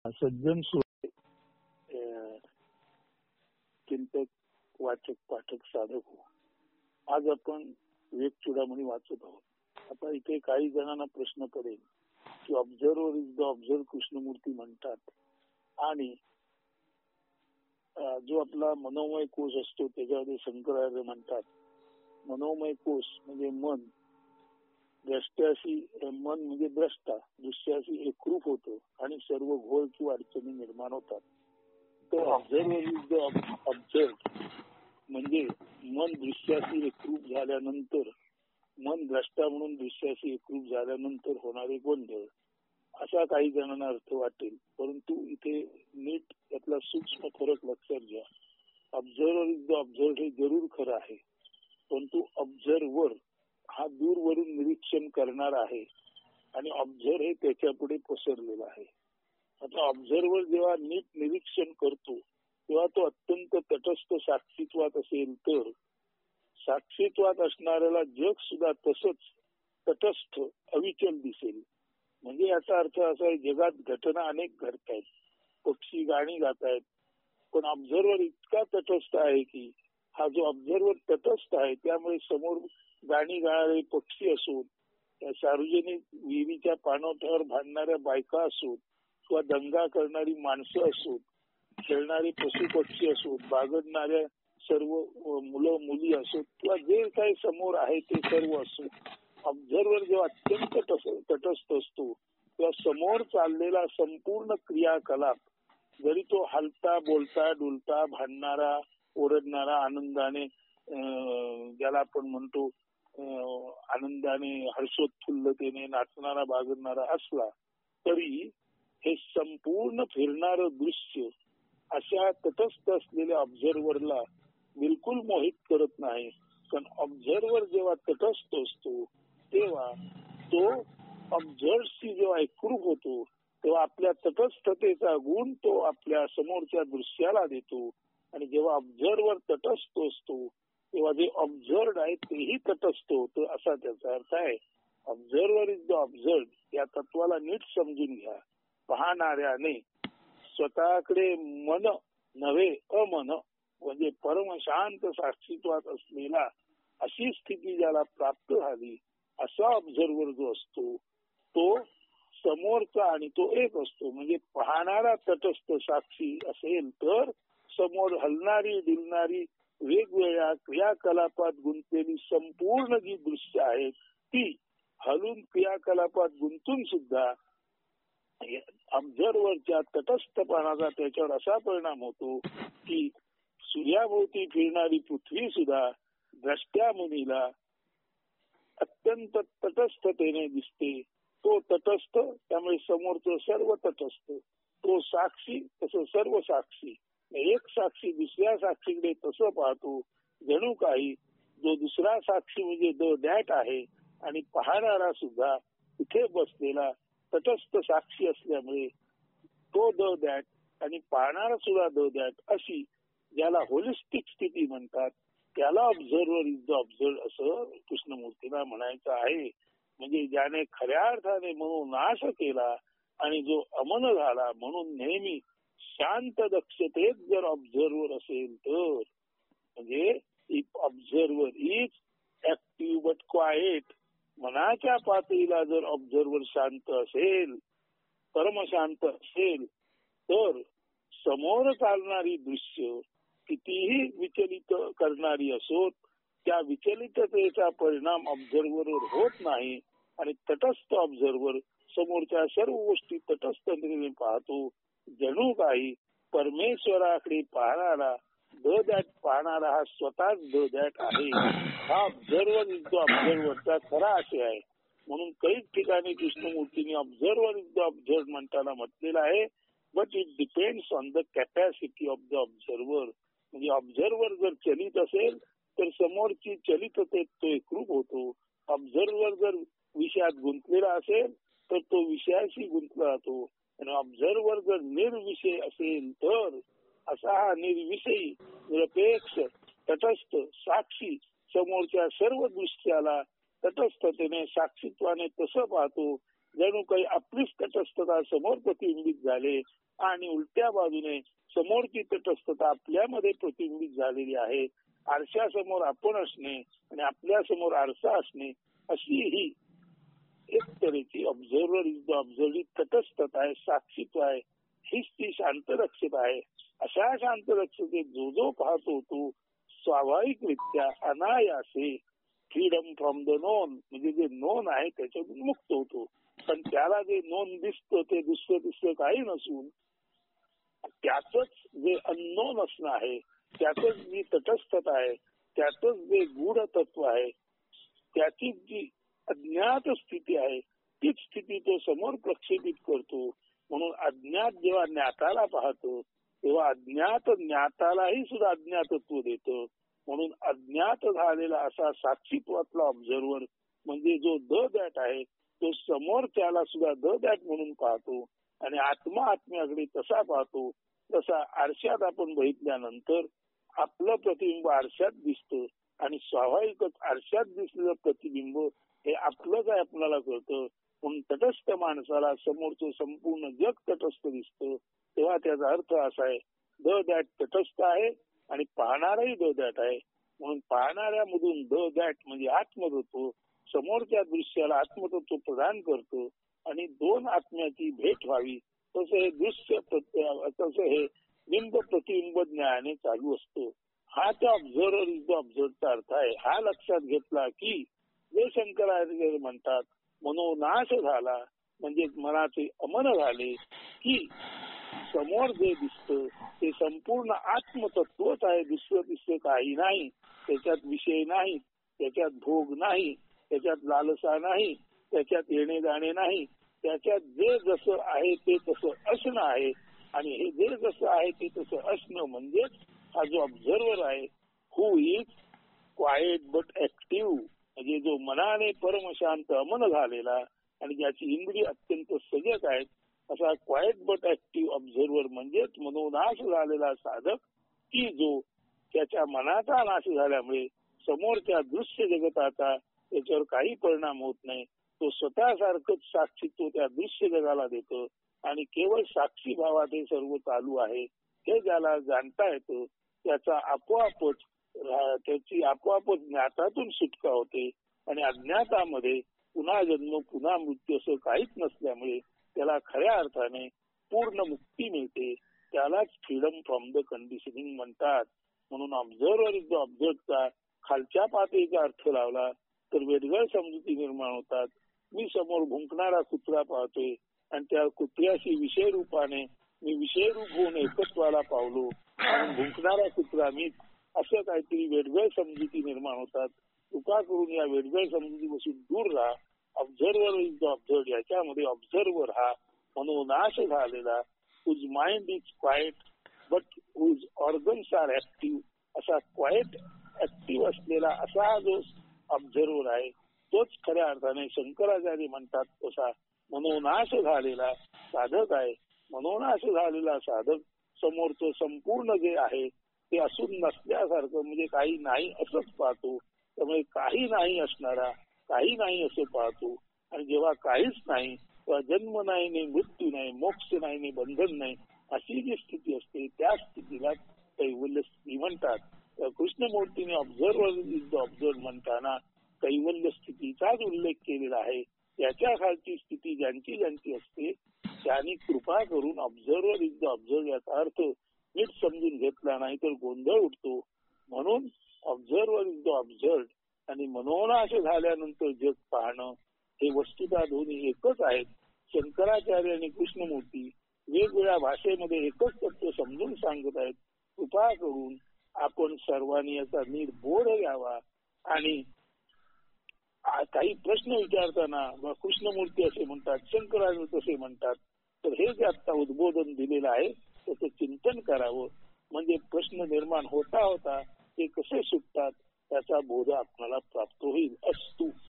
सज्जन चिंतक वाचक पाठक साधक हो. आज आपण विवेक चुडामणी वाचत आहोत. आता इथे काही जणांना प्रश्न पडेल की observer is the observe Krishnamurthy म्हणतात आणि जो आपला मनोमय कोश असतो त्याच्यामध्ये शंकराचार्य म्हणतात मनोमय कोश म्हणजे मन, द्रष्ट्याशी मन म्हणजे द्रष्टा दृश्याशी एकरूप होतो आणि सर्व घोळ किंवा अडचणी निर्माण होतात. तर ऑब्झर्वर इज द ऑब्झर्व म्हणजे मन दृश्याशी एकरूप झाल्यानंतर, मन द्रष्टा म्हणून दृश्याशी एकरूप झाल्यानंतर होणारे गोंधळ, असा काही जणांना अर्थ वाटेल. परंतु इथे नीट त्यातला सूक्ष्म फरक लक्षात घ्या. ऑब्झर्वर इज द ऑब्झर्व हे जरूर खरं आहे, परंतु ऑब्झर्वर हा दूरवरून निरीक्षण करणार आहे आणि ऑब्झर्व हे त्याच्या पुढे पसरलेला आहे. आता ऑब्झर्वर जेव्हा नीट निरीक्षण करतो तेव्हा तो अत्यंत तटस्थ साक्षीत्वात असेल, तर साक्षीत्वात असणाऱ्याला जग सुद्धा तसंच तटस्थ अविचल दिसेल. म्हणजे याचा अर्थ असा आहे, जगात घटना अनेक घडत आहेत, पक्षी गाणी गात आहेत, पण ऑब्झर्वर इतका तटस्थ आहे की हा जो ऑब्झर्वर तटस्थ आहे त्यामुळे समोर गाणी गाणारे पक्षी असोत, सार्वजनिक विहिरीच्या पाणवठ्यावर भांडणाऱ्या बायका असोत किंवा दंगा करणारी माणसं असोत, खेळणारे पशु पक्षी असोत, बागडणाऱ्या सर्व मुलं मुली असोत किंवा जे काही समोर आहे ते सर्व असो, ऑब्झर्वर जेव्हा अत्यंत तटस्थ असतो तेव्हा समोर चाललेला संपूर्ण क्रियाकलाप, जरी तो हलता बोलता डुलता भांडणारा ओरडणारा आनंदाने ज्याला आपण म्हणतो आनंदाने हर्षोत्फुल्लतेने नाचणारा बागडणारा असला तरी हे संपूर्ण फिरणारं दृश्य अशा तटस्थ असलेल्या ऑब्झर्वरला बिलकुल मोहित करत नाही. कारण ऑब्झर्वर जेव्हा तटस्थ असतो तेव्हा तो ऑब्झर्वशी जेव्हा एकरूप होतो तेव्हा आपल्या तटस्थतेचा गुण तो आपल्या समोरच्या दृश्याला देतो. आणि जेव्हा ऑब्झर्वर तटस्थ असतो तेव्हा जे ऑब्झर्वड आहे तेही तटस्थ होतं, असा त्याचा अर्थ आहे. ऑब्झर्वर इज द ऑब्झर्व या तत्वाला नीट समजून घ्या. पाहणाऱ्याने स्वतःकडे मन नव्हे अमन म्हणजे परम शांत साक्षीत्वात असलेला अशी स्थिती ज्याला प्राप्त झाली असा ऑब्झर्वर जो असतो तो समोरचा आणि तो एक असतो. म्हणजे पाहणारा तटस्थ साक्षी असेल तर समोर हलणारी डुलणारी वेगवेगळ्या क्रियाकलापात गुंतलेली संपूर्ण जी दृश्य आहेत ती हलून क्रियाकलापात गुंतून सुद्धा ऑब्झर्वरच्या तटस्थपणाचा त्याच्यावर असा परिणाम होतो की सूर्याभोवती फिरणारी पृथ्वी सुद्धा द्रष्ट्या मुनीला अत्यंत तटस्थतेने दिसते. तो तटस्थ त्यामुळे समोरचं सर्व तटस्थ, तो साक्षी तसं सर्व साक्षी. एक साक्षी दुसऱ्या साक्षीकडे तसं पाहतो जणू काही जो दुसरा साक्षी म्हणजे द दॅट आहे आणि पाहणारा सुद्धा इथे बसलेला तटस्थ साक्षी असल्यामुळे तो द दॅट आणि पाहणारा सुद्धा द दॅट अशी ज्याला होलिस्टिक स्थिती म्हणतात त्याला ऑब्झर्वर इज द ऑब्झर्व असं कृष्णमूर्तीला म्हणायचं आहे. म्हणजे ज्याने खऱ्या अर्थाने मनोनाश केला आणि जो अमन झाला म्हणून नेहमी शांत दक्षतेत जर ऑब्झर्वर असेल तर, म्हणजे if observer is active but quite, मनाच्या पातळीला जर ऑब्झर्वर शांत असेल परमशांत असेल तर समोर चालणारी दृश्य कितीही विचलित करणारी असोत त्या विचलिततेचा परिणाम ऑब्झर्वरवर होत नाही आणि तटस्थ ऑब्झर्वर समोरच्या सर्व गोष्टी तटस्थतेने पाहतो. जणू काही परमेश्वराकडे पाहणारा द दॅट पाहणारा हा स्वतःच द दॅट आहे. हा ऑब्झर्वर इज द ऑब्झर्वरचा खरा आशय आहे. म्हणून काही ठिकाणी कृष्णमूर्तीने ऑब्झर्वर इज द ऑब्झर्व म्हणताना म्हटलेलं आहे, but it depends on the capacity of the observer. म्हणजे ऑब्झर्वर जर चलित असेल तर समोरची चलिततेत तो एकरूप होतो. ऑब्झर्वर जर विषयात गुंतलेला असेल तर तो विषयाशी गुंतला जातो आणि ऑब्झर्वर जर निर्विषय असेल तर असा हा निर्विषयी निरपेक्ष तटस्थ साक्षी समोरच्या सर्व दृश्याला तटस्थतेने साक्षीत्वाने तसं पाहतो जणू काही आपलीच तटस्थता समोर प्रतिबिंबित झाले आणि उलट्या बाजूने समोरची तटस्थता आपल्यामध्ये प्रतिबिंबित झालेली आहे. आरशासमोर आपण असणे आणि आपल्या समोर आरसा असणे अशी ही एक तऱ्हेची ऑब्झर्वर इज द ऑब्झर्व तटस्थता आहे, साक्षीत्व आहे. हीच ती शांतरक्षता आहे. अशा शांतरक्षतेत जो जो पाहतो तो स्वाभाविकरित्या अनायासे फ्रीडम फ्रॉम द नोन म्हणजे जे नोन आहे त्याच्यातून मुक्त होतो. पण त्याला जे नोन दिसतं ते दुसरं तिसरं काही नसून त्यातच जे अननोन असणं आहे, त्यातच जी तटस्थता आहे, त्यातच जे गूढ तत्व आहे, त्याची जी अज्ञात स्थिती आहे तीच स्थिती तो समोर प्रक्षेपित करतो. म्हणून अज्ञात जेव्हा ज्ञाताला पाहतो तेव्हा अज्ञात ज्ञातालाही सुद्धा अज्ञातत्व देतं. म्हणून अज्ञात झालेला असा साक्षीत्वातला ऑब्झर्वर म्हणजे जो द दॅट आहे तो समोर त्याला सुद्धा द दॅट म्हणून पाहतो आणि आत्मा आत्म्याकडे तसा पाहतो. तसा आरशात आपण बघितल्यानंतर आपलं प्रतिबिंब आरशात दिसतं आणि स्वाभाविकच आरशात दिसलेलं प्रतिबिंब हे आपलंच आहे आपल्याला कळतं. म्हणून तटस्थ माणसाला समोरचं संपूर्ण जग तटस्थ दिसतं. तेव्हा त्याचा अर्थ असा आहे द दॅट तटस्थ आहे आणि पाहणाराही द दॅट आहे. म्हणून पाहणाऱ्यामधून द दॅट म्हणजे आत्मतत्व समोरच्या दृश्याला आत्मतत्व प्रदान करतो आणि दोन आत्म्याची भेट व्हावी तसं हे दृश्य तसं हे बिंब प्रतिबिंब ज्ञानाने चालू असतो. हा त्या ऑब्झर्वर इज द ऑब्झर्वचा अर्थ आहे. हा लक्षात घेतला की जे शंकराचार्य म्हणतात मनोनाश झाला म्हणजे मनाचे अमन झाले की समोर जे दिसतं ते संपूर्ण आत्मतत्वच आहे, दुसरं तिसरं काही नाही. त्याच्यात विषय नाही, त्याच्यात भोग नाही, त्याच्यात लालसा नाही, त्याच्यात येणे जाणे नाही. त्याच्यात जे जसं आहे ते तसं असणं आहे आणि हे जे जसं आहे ते तसं असणं म्हणजेच हा जो ऑब्झर्वर आहे हु इज क्वाइट बट ऍक्टिव्ह म्हणजे जो मनाने परमशांत अमन झालेला आणि ज्याची इंद्रिय अत्यंत सजग आहेत असा क्वाइट बट ऍक्टिव्ह ऑब्झर्वर म्हणजेच मनोनाश झालेला साधक की जो त्याच्या मनाचा नाश झाल्यामुळे समोरच्या दृश्य जगताचा त्याच्यावर काही परिणाम होत नाही. तो स्वतः सारखंच साक्षीत्व त्या दृश्य जगाला देतो आणि केवळ साक्षी भावात हे सर्व चालू आहे हे ज्याला जाणता येतं त्याचा त्याची आपोआपच ज्ञातातून सुटका होते आणि अज्ञातामध्ये पुन्हा जन्म पुन्हा मृत्यू असं काहीच नसल्यामुळे त्याला खऱ्या अर्थाने पूर्ण मुक्ती मिळते. त्यालाच फ्रीडम फ्रॉम द कंडिशनिंग म्हणतात. म्हणून ऑब्झर्वर इज द ऑब्झर्वचा खालच्या पातळीचा अर्थ लावला तर वेगवेगळ्या समजुती निर्माण होतात. मी समोर भुंकणारा कुत्रा पाहतोय आणि त्या कुत्र्याशी विषय रूपाने मी विषय रूप होऊन एकत्वाला पावलो आणि भुंकणारा कुत्रा मी असं काहीतरी वेगवेगळ्या समजुती निर्माण होतात. कृपा करून या वेगवेगळ्या समजुतीपासून दूर राहा. ऑब्झर्वर इज द ऑब्झर्व याच्यामध्ये ऑब्झर्वर हा मनोनाश झालेला whose mind is quiet but whose organs are active असा क्वाइट ऍक्टिव्ह असलेला असा जो ऑब्झर्वर आहे तोच खऱ्या अर्थाने शंकराचार्य म्हणतात तसा मनोनाश झालेला साधक आहे. मनोनाश झालेला साधक समोरचं संपूर्ण जे आहे ते असून नसल्यासारखं म्हणजे काही नाही असंच पाहतो. त्यामुळे काही नाही असणारा काही नाही असं पाहतो आणि जेव्हा काहीच नाही तेव्हा जन्म नाही नाही मृत्यू नाही मोक्ष नाही नाही बंधन नाही अशी जी स्थिती असते त्या स्थितीला कैवल्य स्थिती म्हणतात. कृष्णमूर्तीने ऑब्झर्वर इज द ऑब्झर्व म्हणताना कैवल्य स्थितीचाच उल्लेख केलेला आहे. त्याच्या खालची स्थिती ज्यांची ज्यांची असते त्यांनी कृपा करून ऑब्झर्वर इज द ऑब्झर्व याचा अर्थ नीट समजून घेतला नाही तर गोंधळ उठतो. म्हणून ऑब्झर्वर इज द ऑब्झर्व आणि मनोनाश झाल्यानंतर जग पाहणं हे वस्तुतः दोन्ही एकच आहेत. शंकराचार्य आणि कृष्णमूर्ती वेगवेगळ्या भाषेमध्ये एकच तत्व समजून सांगत आहेत. कृपा करून आपण सर्वांनी याचा नीट बोध घ्यावा आणि काही प्रश्न विचारताना कृष्णमूर्ती असे म्हणतात शंकराचार्य तसे म्हणतात तर हे जे आता उद्बोधन दिलेलं आहे त्याचं चिंतन करावं म्हणजे प्रश्न निर्माण होता होता ते कसे सुटतात त्याचा बोध आपल्याला प्राप्त होईल. अस्तु.